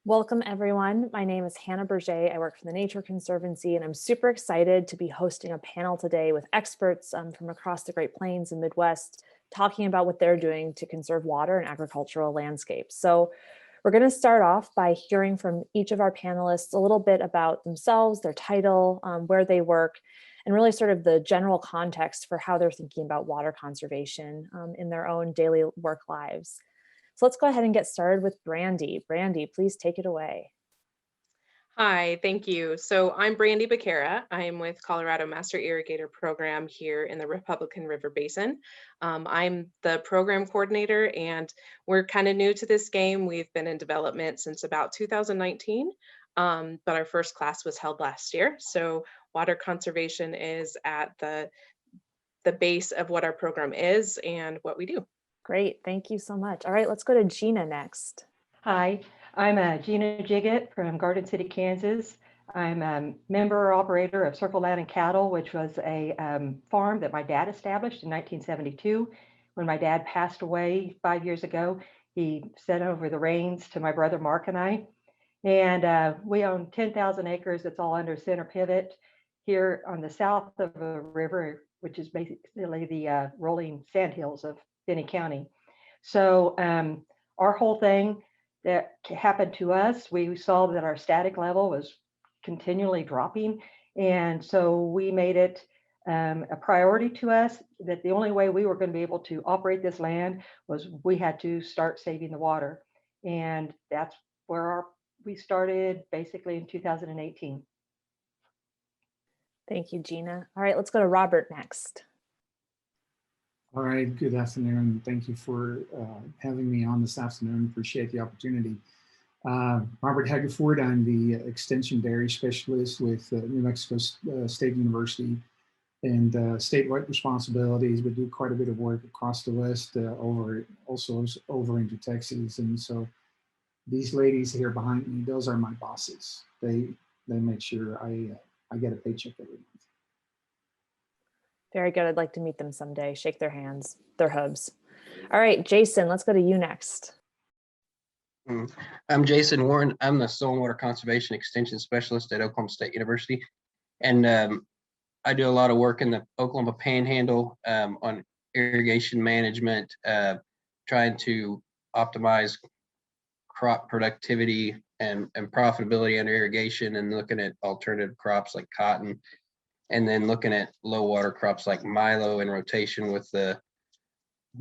Welcome, everyone. My name is Hanna Birge. I work for the Nature Conservancy, and I'm super excited to be hosting a panel today with experts from across the Great Plains and Midwest, talking about what they're doing to conserve water and agricultural landscapes. So we're going to start off by hearing from each of our panelists a little bit about themselves, their title, where they work, and really sort of the general context for how they're thinking about water conservation in their own daily work lives. So let's go ahead and get started with Brandi. Brandi, please take it away. Hi, thank you. So I'm Brandi Baquera. I am with Colorado Master Irrigator Program here in the Republican River Basin. I'm the program coordinator, and we're kind of new to this game. We've been in development since about 2019, but our first class was held last year. So water conservation is at the base of what our program is and what we do. Great, thank you so much. All right, let's go to Gina next. Hi, I'm Gina Jigget from Garden City, Kansas. I'm a member operator of Circle Land and Cattle, which was a farm that my dad established in 1972. When my dad passed away 5 years ago, he sent over the reins to my brother Mark and I. And we own 10,000 acres. It's all under center pivot here on the south of the river, which is basically the rolling sandhills of Finney County. So our whole thing that happened to us, we saw that our static level was continually dropping. And so we made it a priority to us that the only way we were going to be able to operate this land was we had to start saving the water. And that's where we started basically in 2018. Thank you, Gina. All right, let's go to Robert next. All right, good afternoon. Thank you for having me on this afternoon. Appreciate the opportunity. Robert Hagevoort, I'm the Extension Dairy Specialist with New Mexico State University, and statewide responsibilities, but do quite a bit of work across the West, also over into Texas. And so these ladies here behind me, those are my bosses. They make sure I get a paycheck every month. Very good. I'd like to meet them someday. Shake their hands, their hubs. All right, Jason, let's go to you next. I'm Jason Warren. I'm the Soil and Water Conservation Extension Specialist at Oklahoma State University. And I do a lot of work in the Oklahoma Panhandle on irrigation management, trying to optimize crop productivity and profitability under irrigation, and looking at alternative crops like cotton, and then looking at low water crops like milo in rotation, with the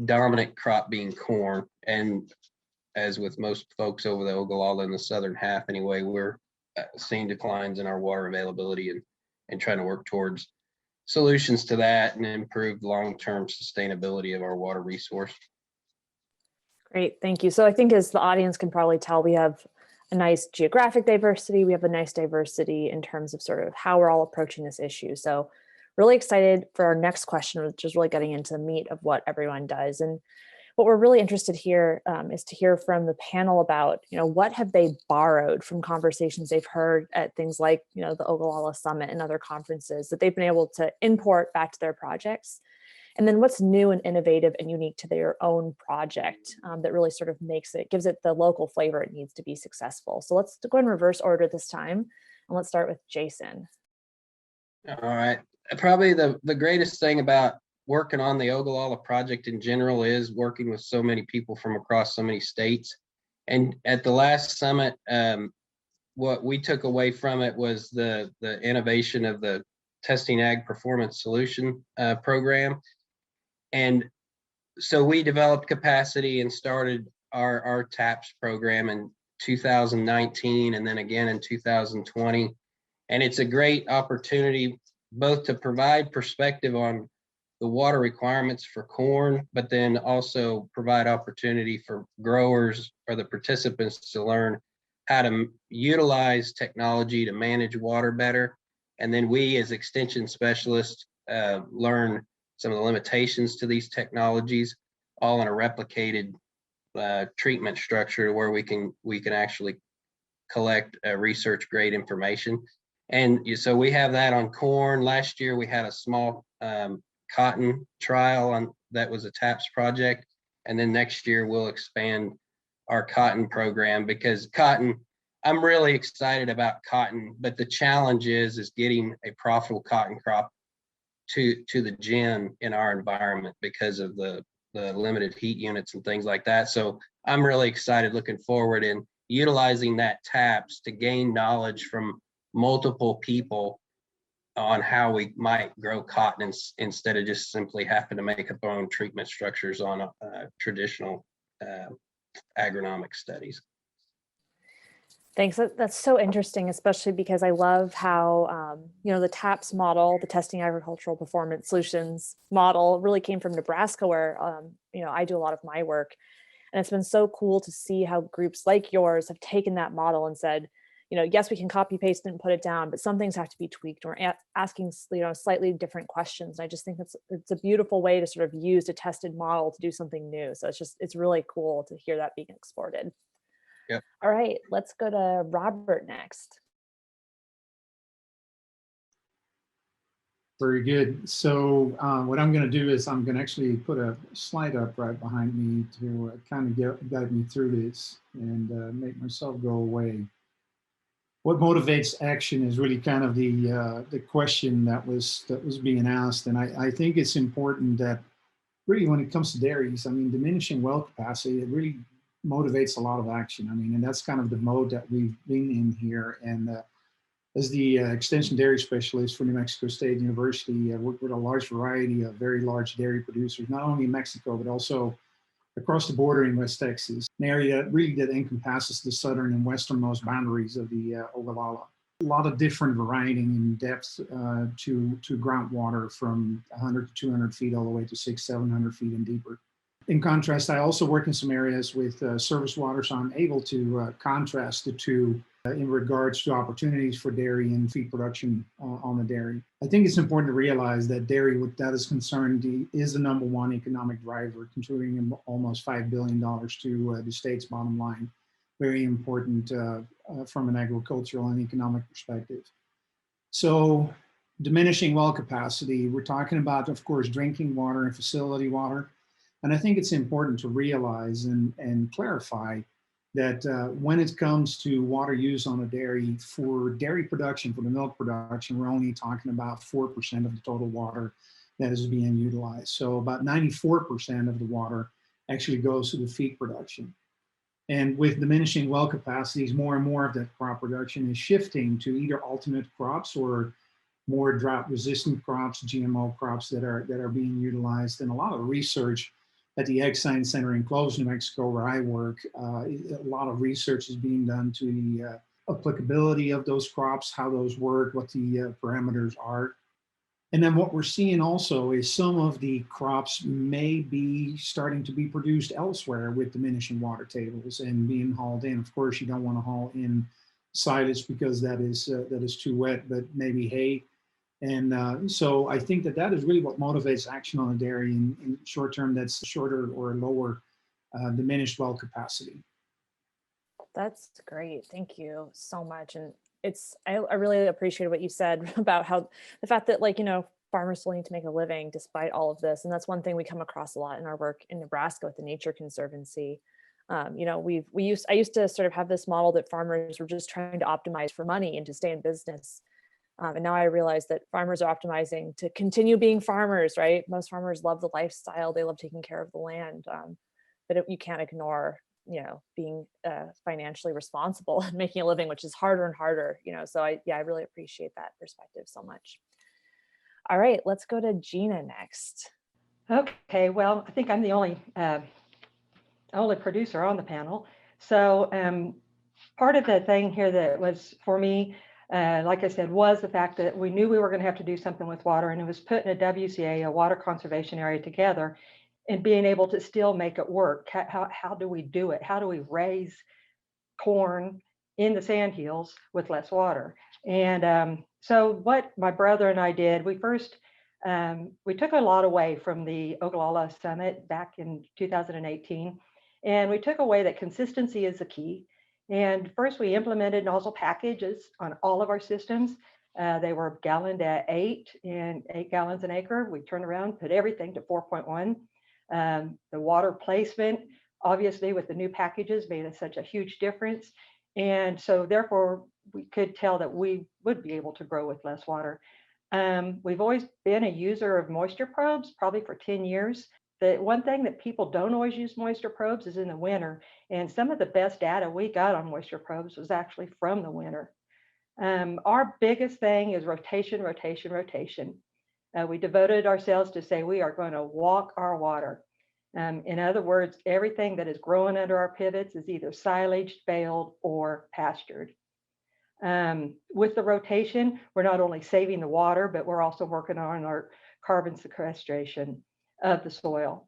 dominant crop being corn. And as with most folks over the Ogallala in the southern half anyway, we're seeing declines in our water availability, and trying to work towards solutions to that and improve long-term sustainability of our water resource. Great, thank you. So I think, as the audience can probably tell, we have a nice geographic diversity. We have a nice diversity in terms of sort of how we're all approaching this issue. So really excited for our next question, which is really getting into the meat of what everyone does. And what we're really interested here is to hear from the panel about, what have they borrowed from conversations they've heard at things like, the Ogallala Summit and other conferences that they've been able to import back to their projects. And then what's new and innovative and unique to their own project that really sort of gives it the local flavor it needs to be successful. So let's go in reverse order this time. And let's start with Jason. All right. Probably the greatest thing about working on the Ogallala project in general is working with so many people from across so many states. And at the last summit, what we took away from it was the innovation of the Testing Ag Performance Solution program. And so we developed capacity and started our TAPS program in 2019, and then again in 2020. And it's a great opportunity both to provide perspective on the water requirements for corn, but then also provide opportunity for growers or the participants to learn how to utilize technology to manage water better. And then we, as extension specialists, learn some of the limitations to these technologies, all in a replicated treatment structure where we can actually collect research grade information. And so we have that on corn. Last year we had a small cotton trial that was a TAPS project, and then next year we'll expand our cotton program, because cotton I'm really excited about cotton, but the challenge is getting a profitable cotton crop to the gin in our environment because of the limited heat units and things like that. So I'm really excited, looking forward in utilizing that TAPS to gain knowledge from multiple people on how we might grow cotton instead of just simply having to make up our own treatment structures on traditional agronomic studies. Thanks. That's so interesting, especially because I love how, the TAPS model, the Testing Agricultural Performance Solutions model, really came from Nebraska, where, I do a lot of my work. And it's been so cool to see how groups like yours have taken that model and said, yes, we can copy paste it and put it down, but some things have to be tweaked. Or asking, slightly different questions. And I just think it's a beautiful way to sort of use a tested model to do something new. So it's really cool to hear that being exported. Yep. All right, let's go to Robert next. Very good. So what I'm going to do is I'm going to actually put a slide up right behind me to kind of guide me through this and make myself go away. What motivates action is really kind of the question that was being asked, and I think it's important that really when it comes to dairies, I mean, diminishing well capacity, it really motivates a lot of action. I mean, and that's kind of the mode that we've been in here. And as the extension dairy specialist for New Mexico State University, I work with a large variety of very large dairy producers, not only in Mexico, but also across the border in West Texas, an area really that encompasses the southern and westernmost boundaries of the Ogallala. A lot of different variety in depth to groundwater from 100 to 200 feet all the way to 600-700 feet and deeper. In contrast, I also work in some areas with surface water, so I'm able to contrast the two in regards to opportunities for dairy and feed production on the dairy. I think it's important to realize that dairy, what that is concerned, is the number one economic driver, contributing almost $5 billion to the state's bottom line. Very important from an agricultural and economic perspective. So diminishing well capacity, we're talking about, of course, drinking water and facility water. And I think it's important to realize and clarify that when it comes to water use on a dairy, for dairy production, for the milk production, we're only talking about 4% of the total water that is being utilized. So about 94% of the water actually goes to the feed production. And with diminishing well capacities, more and more of that crop production is shifting to either alternate crops or more drought-resistant crops, GMO crops that are being utilized. And a lot of research at the Ag Science Center in Clovis, New Mexico, where I work, a lot of research is being done to the applicability of those crops, how those work, what the parameters are. And then what we're seeing also is some of the crops may be starting to be produced elsewhere with diminishing water tables and being hauled in. Of course, you don't want to haul in silage because that is too wet, but maybe hay. And so I think that is really what motivates action on a dairy in short term. That's shorter or lower diminished well capacity. That's great. Thank you so much. And I really appreciate what you said about how the fact that farmers still need to make a living despite all of this. And that's one thing we come across a lot in our work in Nebraska with the Nature Conservancy. I used to sort of have this model that farmers were just trying to optimize for money and to stay in business. And now I realize that farmers are optimizing to continue being farmers, right? Most farmers love the lifestyle. They love taking care of the land. But you can't ignore, being financially responsible and making a living, which is harder and harder, So I really appreciate that perspective so much. All right, let's go to Gina next. Okay, well, I think I'm the only producer on the panel. So part of the thing here that was for me, like I said, was the fact that we knew we were going to have to do something with water, and it was putting a WCA, a water conservation area, together and being able to still make it work. How do we do it? How do we raise corn in the sandhills with less water? And so what my brother and I did, we first, we took a lot away from the Ogallala Summit back in 2018. And we took away that consistency is the key. And first we implemented nozzle packages on all of our systems. They were galloned at 8 gallons an acre. We turned around, put everything to 4.1. The water placement, obviously with the new packages, made such a huge difference. And so therefore, we could tell that we would be able to grow with less water. We've always been a user of moisture probes, probably for 10 years. The one thing that people don't always use moisture probes is in the winter. And some of the best data we got on moisture probes was actually from the winter. Our biggest thing is rotation, rotation, rotation. We devoted ourselves to say we are going to walk our water. In other words, everything that is growing under our pivots is either silaged, baled, or pastured. With the rotation, we're not only saving the water, but we're also working on our carbon sequestration of the soil.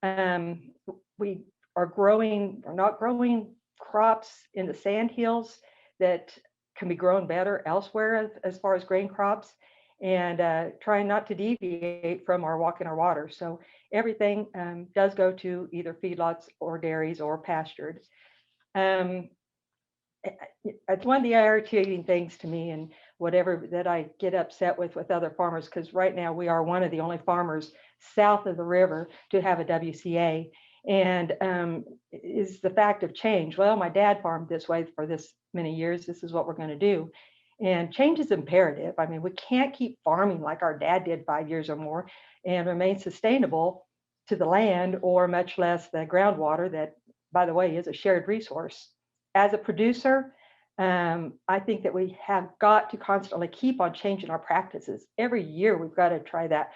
We are not growing crops in the sand hills that can be grown better elsewhere as far as grain crops, and trying not to deviate from our walking our water. So everything does go to either feedlots or dairies or pastured. It's one of the irritating things to me, and whatever that I get upset with other farmers, because right now we are one of the only farmers south of the river to have a WCA, and is the fact of change. Well, my dad farmed this way for this many years. This is what we're going to do. And change is imperative. I mean, we can't keep farming like our dad did 5 years or more and remain sustainable to the land, or much less the groundwater that, by the way, is a shared resource. As a producer, I think that we have got to constantly keep on changing our practices. Every year, we've got to try that.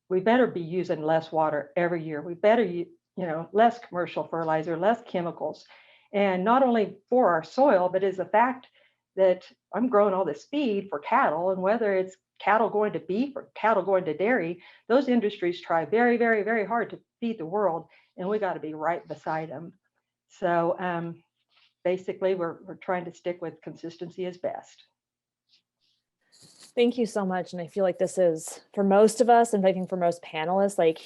We better be using less water every year. We better, less commercial fertilizer, less chemicals. And not only for our soil, but is the fact that I'm growing all this feed for cattle, and whether it's cattle going to beef or cattle going to dairy, those industries try very, very, very hard to feed the world, and we got to be right beside them. So basically, we're trying to stick with consistency as best. Thank you so much. And I feel like this is, for most of us, and I think for most panelists, like,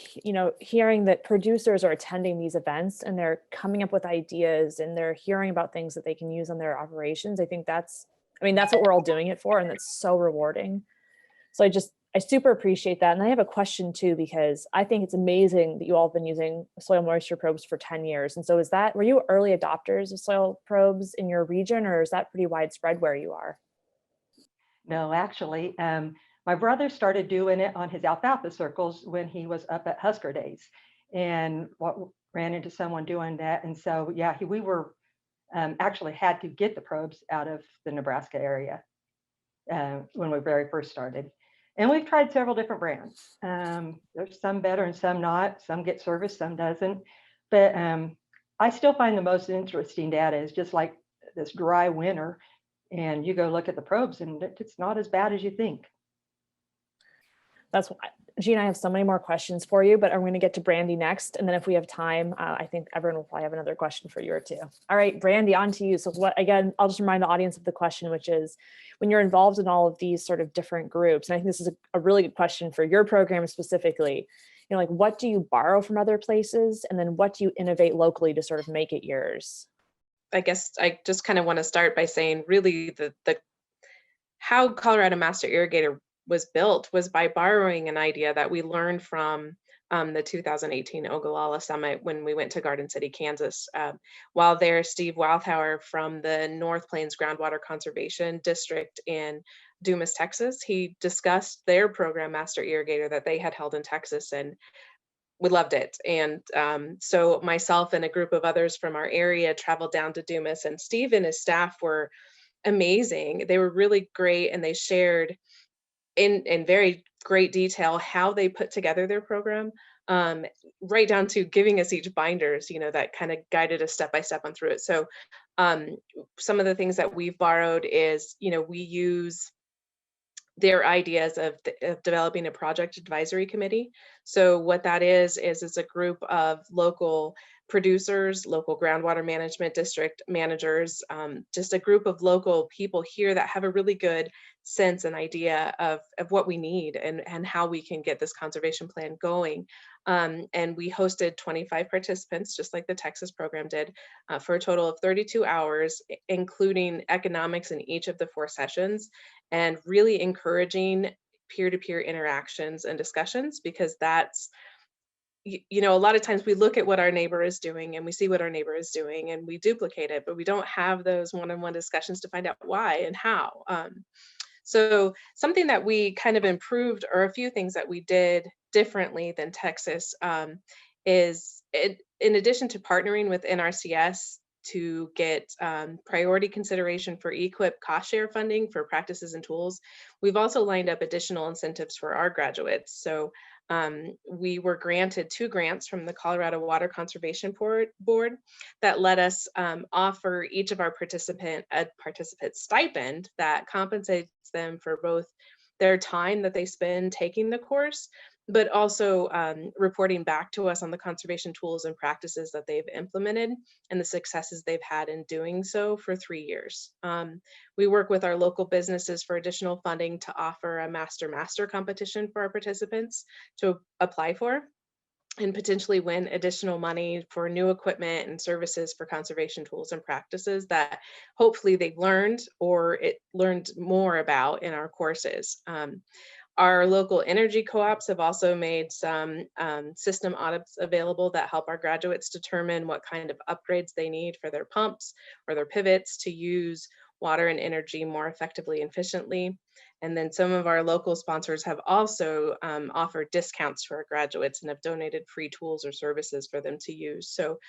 hearing that producers are attending these events and they're coming up with ideas and they're hearing about things that they can use on their operations. I think that's what we're all doing it for. And that's so rewarding. So I super appreciate that. And I have a question too, because I think it's amazing that you all have been using soil moisture probes for 10 years. And so were you early adopters of soil probes in your region, or is that pretty widespread where you are? No, actually, my brother started doing it on his alfalfa circles when he was up at Husker Days, and ran into someone doing that. And so, yeah, we were actually had to get the probes out of the Nebraska area when we very first started. And we've tried several different brands. There's some better and some not. Some get service, some doesn't. But I still find the most interesting data is just like this dry winter, and you go look at the probes and it's not as bad as you think. That's why, Gina, I have so many more questions for you, but I'm going to get to Brandi next. And then if we have time, I think everyone will probably have another question for you or two. All right, Brandi, on to you. So again, I'll just remind the audience of the question, which is, when you're involved in all of these sort of different groups, and I think this is a really good question for your program specifically, like, what do you borrow from other places? And then what do you innovate locally to sort of make it yours? I guess I just kind of want to start by saying, really, the how Colorado Master Irrigator was built was by borrowing an idea that we learned from the 2018 Ogallala Summit when we went to Garden City, Kansas. While there, Steve Walthauer from the North Plains Groundwater Conservation District in Dumas, Texas, he discussed their program, Master Irrigator, that they had held in Texas, and we loved it. And so myself and a group of others from our area traveled down to Dumas, and Steve and his staff were amazing. They were really great, and they shared in very great detail how they put together their program, right down to giving us each binders, that kind of guided us step by step on through it. So some of the things that we've borrowed is, we use their ideas of developing a project advisory committee. So what that is it's a group of local producers, local groundwater management district managers, just a group of local people here that have a really good sense and idea of what we need and how we can get this conservation plan going. And we hosted 25 participants, just like the Texas program did, for a total of 32 hours, including economics in each of the 4 sessions, and really encouraging peer-to-peer interactions and discussions, because that's, you know, a lot of times we look at what our neighbor is doing and we see what our neighbor is doing and we duplicate it, but we don't have those one-on-one discussions to find out why and how. So something that we kind of improved, or a few things that we did differently than Texas, is in addition to partnering with NRCS to get priority consideration for EQIP cost share funding for practices and tools, we've also lined up additional incentives for our graduates. So we were granted 2 grants from the Colorado Water Conservation Board that let us offer each of our participant stipend that compensates them for both their time that they spend taking the course, but also reporting back to us on the conservation tools and practices that they've implemented and the successes they've had in doing so for 3 years. We work with our local businesses for additional funding to offer a master competition for our participants to apply for, and potentially win additional money for new equipment and services for conservation tools and practices that hopefully they've learned or learned more about in our courses. Our local energy co-ops have also made some system audits available that help our graduates determine what kind of upgrades they need for their pumps or their pivots to use water and energy more effectively and efficiently. And then some of our local sponsors have also offered discounts to our graduates and have donated free tools or services for them to use. So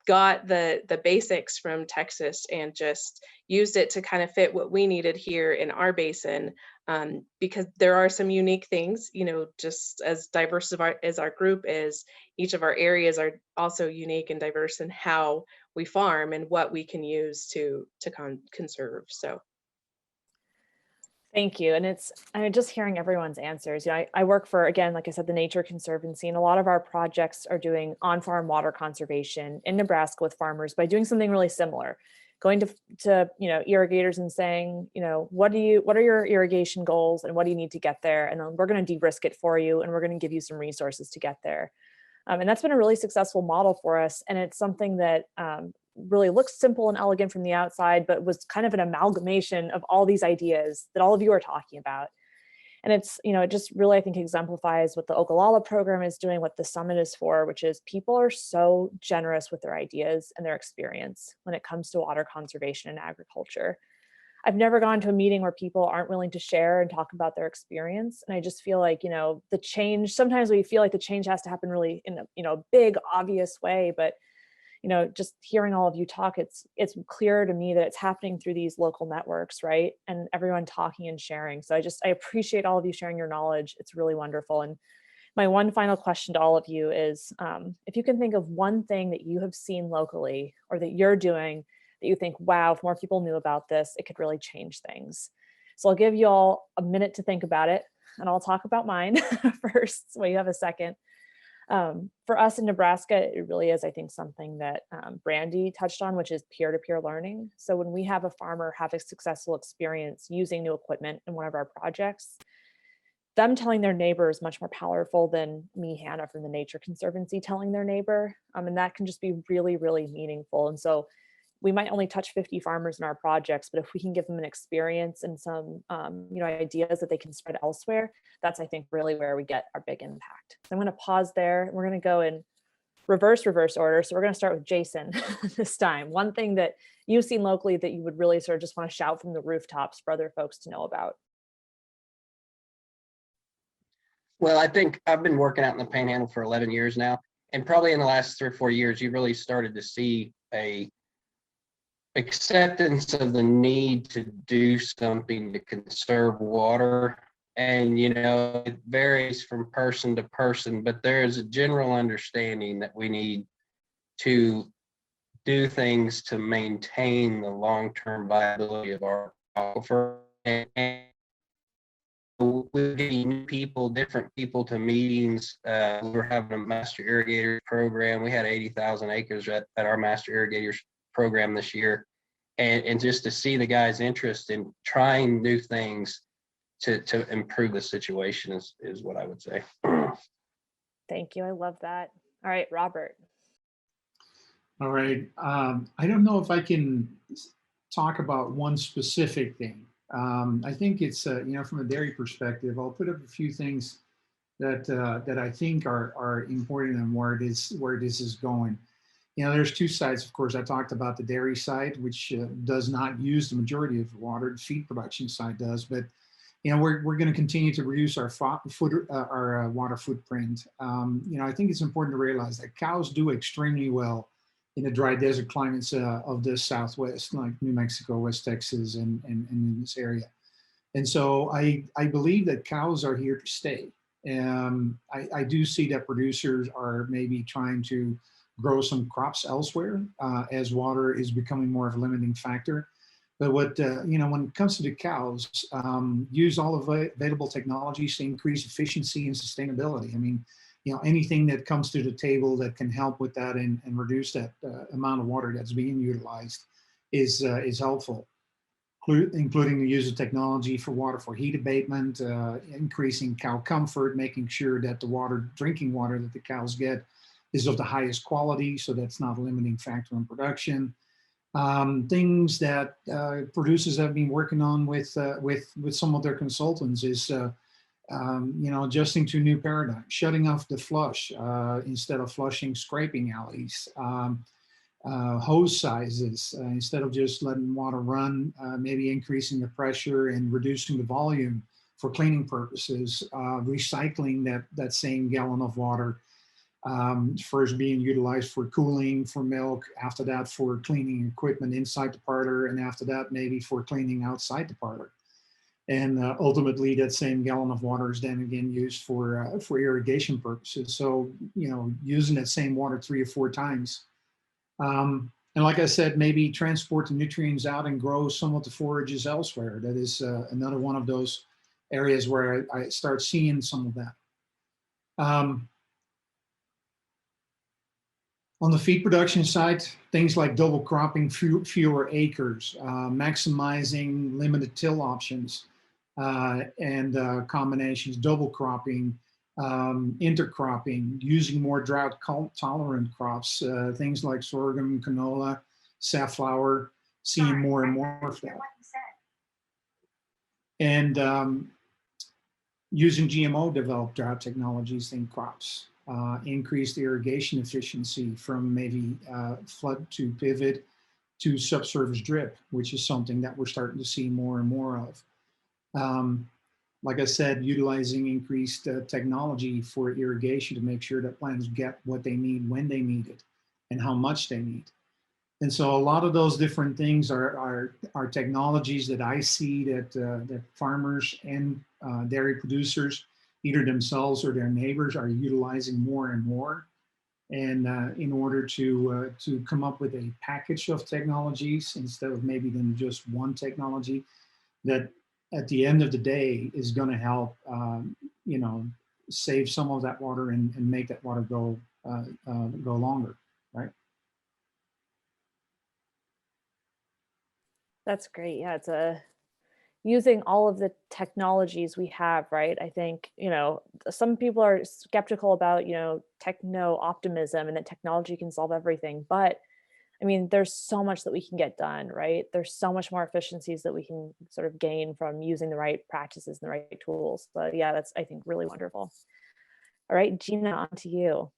got the basics from Texas and just used it to kind of fit what we needed here in our basin, because there are some unique things, you know, just as diverse as our group is, each of our areas are also unique and diverse in how we farm and what we can use to conserve. So Thank you. And I'm just hearing everyone's answers. You know, I work for, again, like I said, the Nature Conservancy, and a lot of our projects are doing on-farm water conservation in Nebraska with farmers by doing something really similar, going to you know, irrigators and saying, you know, what are your irrigation goals and what do you need to get there? And then we're going to de-risk it for you and we're going to give you some resources to get there. And that's been a really successful model for us. And it's something that really looks simple and elegant from the outside, but was kind of an amalgamation of all these ideas that all of you are talking about. And it's, you know, it just really, I think, exemplifies what the Ogallala program is doing, what the summit is for, which is people are so generous with their ideas and their experience when it comes to water conservation and agriculture. I've never gone to a meeting where people aren't willing to share and talk about their experience. And I just feel like, you know, the change, sometimes we feel like the change has to happen really in a, you know, big, obvious way, but you know, just hearing all of you talk, it's clear to me that it's happening through these local networks, right? And everyone talking and sharing. So I appreciate all of you sharing your knowledge. It's really wonderful. And my one final question to all of you is, if you can think of one thing that you have seen locally or that you're doing that you think, wow, if more people knew about this, it could really change things. So I'll give you all a minute to think about it, and I'll talk about mine first, so you have a second. For us in Nebraska, it really is, I think, something that Brandi touched on, which is peer-to-peer learning. So when we have a farmer have a successful experience using new equipment in one of our projects, them telling their neighbor is much more powerful than me, Hannah, from the Nature Conservancy telling their neighbor. And that can just be really, really meaningful. And so we might only touch 50 farmers in our projects, but if we can give them an experience and some you know, ideas that they can spread elsewhere, that's, I think, really where we get our big impact. So I'm going to pause there. We're going to go in reverse order. So we're going to start with Jason this time. One thing that you've seen locally that you would really sort of just want to shout from the rooftops for other folks to know about. Well, I think I've been working out in the Panhandle for 11 years now, and probably in the last 3 or 4 years, you really started to see a acceptance of the need to do something to conserve water. And, you know, it varies from person to person, but there is a general understanding that we need to do things to maintain the long-term viability of our aquifer. And we're getting new people, different people to meetings. We're having a master irrigator program. We had 80,000 acres at our master irrigators program this year. And just to see the guys' interest in trying new things to improve the situation is what I would say. Thank you. I love that. All right, Robert. All right. I don't know if I can talk about one specific thing. I think it's, you know, from a dairy perspective, I'll put up a few things that I think are important and where this is going. You know, there's two sides, of course. I talked about the dairy side, which does not use the majority of the water. The feed production side does, but you know, we're going to continue to reduce our water footprint. You know, I think it's important to realize that cows do extremely well in the dry desert climates of the Southwest, like New Mexico, West Texas, and in this area. And so I believe that cows are here to stay. I do see that producers are maybe trying to grow some crops elsewhere as water is becoming more of a limiting factor. But what, you know, when it comes to the cows, use all available technologies to increase efficiency and sustainability. I mean, you know, anything that comes to the table that can help with that and reduce that amount of water that's being utilized is helpful, including the use of technology for water for heat abatement, increasing cow comfort, making sure that the drinking water that the cows get is of the highest quality, so that's not a limiting factor in production. Things that producers have been working on with some of their consultants is you know, adjusting to new paradigms, shutting off the flush instead of flushing scraping alleys, hose sizes instead of just letting water run, maybe increasing the pressure and reducing the volume for cleaning purposes, recycling that same gallon of water. First being utilized for cooling, for milk, after that for cleaning equipment inside the parlor, and after that maybe for cleaning outside the parlor. And ultimately that same gallon of water is then again used for irrigation purposes. So, you know, using that same water 3 or 4 times. And like I said, maybe transport the nutrients out and grow some of the forages elsewhere. That is another one of those areas where I start seeing some of that. On the feed production side, things like double cropping, fewer acres, maximizing limited till options and combinations, double cropping, intercropping, using more drought tolerant crops, things like sorghum, canola, safflower, seeing more and more of that. And using GMO developed drought technologies in crops. Increased irrigation efficiency from maybe flood to pivot to subsurface drip, which is something that we're starting to see more and more of. Like I said, utilizing increased technology for irrigation to make sure that plants get what they need when they need it and how much they need. And so a lot of those different things are technologies that I see that farmers and dairy producers, either themselves or their neighbors, are utilizing more and more. And in order to come up with a package of technologies instead of maybe then just one technology that at the end of the day is going to help, you know, save some of that water and make that water go longer, right? That's great. Yeah, it's using all of the technologies we have, right? I think, you know, some people are skeptical about, you know, techno optimism and that technology can solve everything. But I mean, there's so much that we can get done, right? There's so much more efficiencies that we can sort of gain from using the right practices and the right tools. But yeah, that's, I think, really wonderful. All right, Gina, on to you.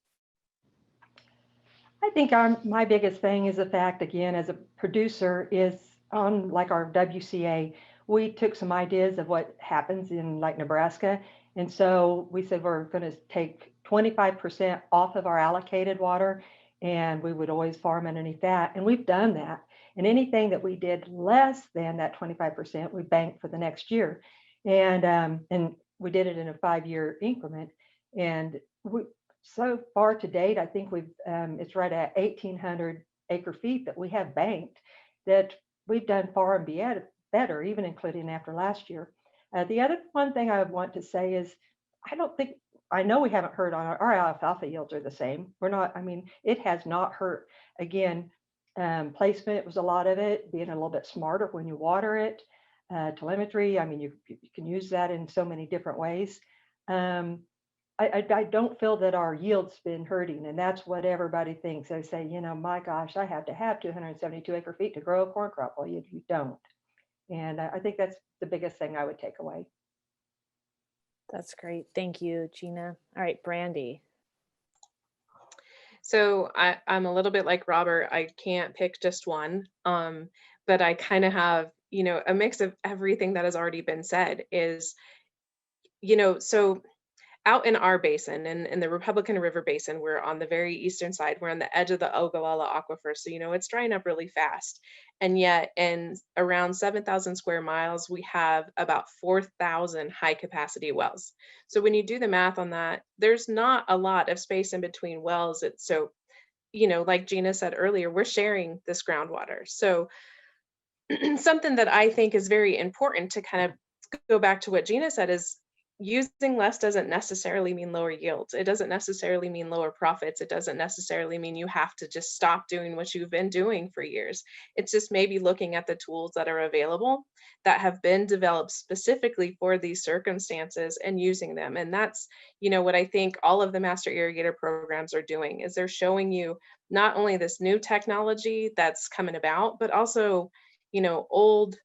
I think my biggest thing is the fact, again, as a producer, is on like our WCA, we took some ideas of what happens in like Nebraska. And so we said we're going to take 25% off of our allocated water, and we would always farm underneath that. And we've done that. And anything that we did less than that 25%, we banked for the next year. And we did it in a 5-year increment. And so far to date, I think it's right at 1,800 acre feet that we have banked that we've done far and better, even including after last year. The other one thing I would want to say is, I know we haven't heard on our alfalfa yields are the same. We're not, I mean, it has not hurt. Again, placement was a lot of it, being a little bit smarter when you water it, telemetry. I mean, you can use that in so many different ways. I don't feel that our yield's been hurting, and that's what everybody thinks. They say, you know, my gosh, I have to have 272 acre feet to grow a corn crop. Well, you don't. And I think that's the biggest thing I would take away. That's great. Thank you, Gina. All right, Brandi. So I'm a little bit like Robert. I can't pick just one, but I kind of have, a mix of everything that has already been said is, so out in our basin, in the Republican River Basin, we're on the very eastern side. We're on the edge of the Ogallala Aquifer. So, it's drying up really fast. And yet in around 7,000 square miles, we have about 4,000 high capacity wells. So when you do the math on that, there's not a lot of space in between wells. Like Gina said earlier, we're sharing this groundwater. So something that I think is very important to kind of go back to what Gina said is using less doesn't necessarily mean lower yields. It doesn't necessarily mean lower profits. It doesn't necessarily mean you have to just stop doing what you've been doing for years. It's just maybe looking at the tools that are available that have been developed specifically for these circumstances and using them. And that's, what I think all of the master irrigator programs are doing is they're showing you not only this new technology that's coming about, but also, old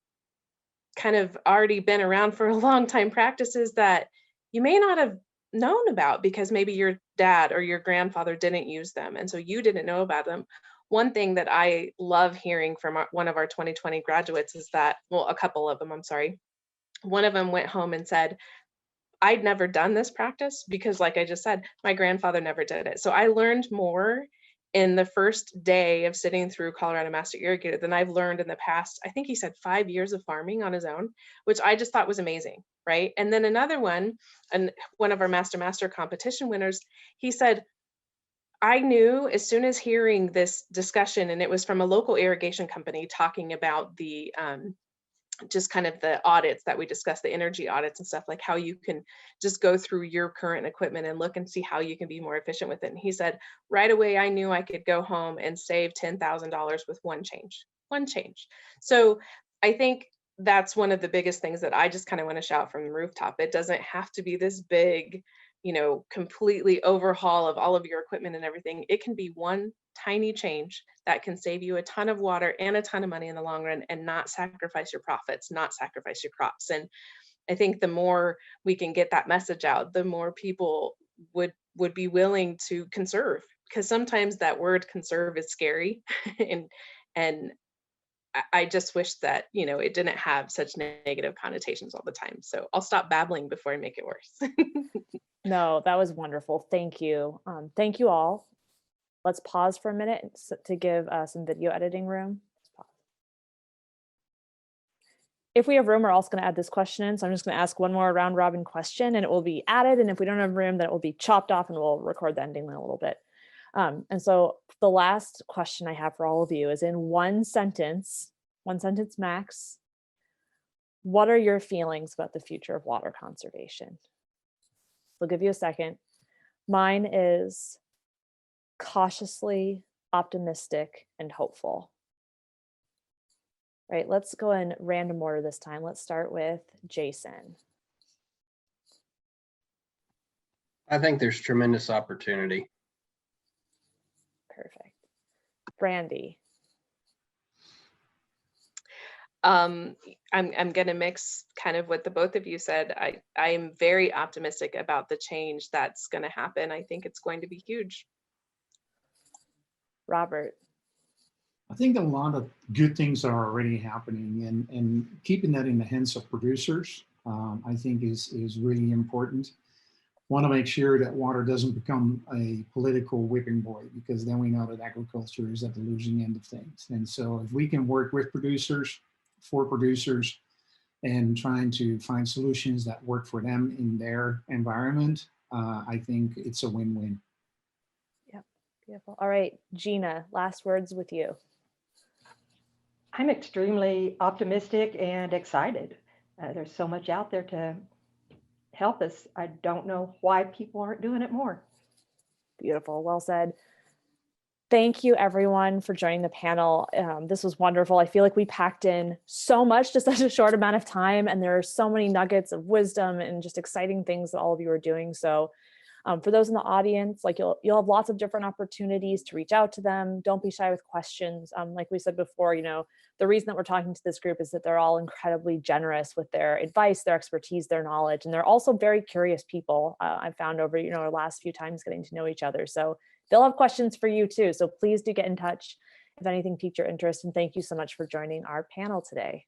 kind of already been around for a long time practices that you may not have known about because maybe your dad or your grandfather didn't use them. And so you didn't know about them. One thing that I love hearing from one of our 2020 graduates is that, well, a couple of them, I'm sorry. One of them went home and said, I'd never done this practice because like I just said, my grandfather never did it. So I learned more in the first day of sitting through Colorado Master Irrigator than I've learned in the past, I think he said 5 years of farming on his own, which I just thought was amazing, right? And then another one, and one of our Master competition winners, he said, I knew as soon as hearing this discussion, and it was from a local irrigation company talking about the just kind of the audits that we discussed, the energy audits and stuff, like how you can just go through your current equipment and look and see how you can be more efficient with it. And he said, right away, I knew I could go home and save $10,000 with one change. So I think that's one of the biggest things that I just kind of want to shout from the rooftop. It doesn't have to be this big, completely overhaul of all of your equipment and everything. It can be one tiny change that can save you a ton of water and a ton of money in the long run and not sacrifice your profits, not sacrifice your crops. And I think the more we can get that message out, the more people would be willing to conserve, because sometimes that word conserve is scary. and I just wish that, it didn't have such negative connotations all the time. So I'll stop babbling before I make it worse. No, that was wonderful. Thank you. Thank you all. Let's pause for a minute to give some video editing room. If we have room, we're also going to add this question in. So I'm just going to ask one more round robin question and it will be added. And if we don't have room, then it will be chopped off and we'll record the ending in a little bit. And so the last question I have for all of you is in one sentence max. What are your feelings about the future of water conservation? We'll give you a second. Mine is cautiously optimistic and hopeful. Right, let's go in random order this time. Let's start with Jason. I think there's tremendous opportunity. Perfect. Brandi. I'm going to mix kind of what the both of you said. I am very optimistic about the change that's going to happen. I think it's going to be huge. Robert. I think a lot of good things are already happening, and keeping that in the hands of producers, I think is really important. Want to make sure that water doesn't become a political whipping boy, because then we know that agriculture is at the losing end of things. And so if we can work with producers, for producers, and trying to find solutions that work for them in their environment, I think it's a win-win. Yep, beautiful. All right, Gina, last words with you. I'm extremely optimistic and excited. There's so much out there to help us. I don't know why people aren't doing it more. Beautiful, well said. Thank you everyone for joining the panel. This was wonderful. I feel like we packed in so much to such a short amount of time, and there are so many nuggets of wisdom and just exciting things that all of you are doing. So For those in the audience, like you'll have lots of different opportunities to reach out to them. Don't be shy with questions. Like we said before, the reason that we're talking to this group is that they're all incredibly generous with their advice, their expertise, their knowledge, and they're also very curious people. I've found over our last few times getting to know each other. So they'll have questions for you too. So please do get in touch if anything piqued your interest. And thank you so much for joining our panel today.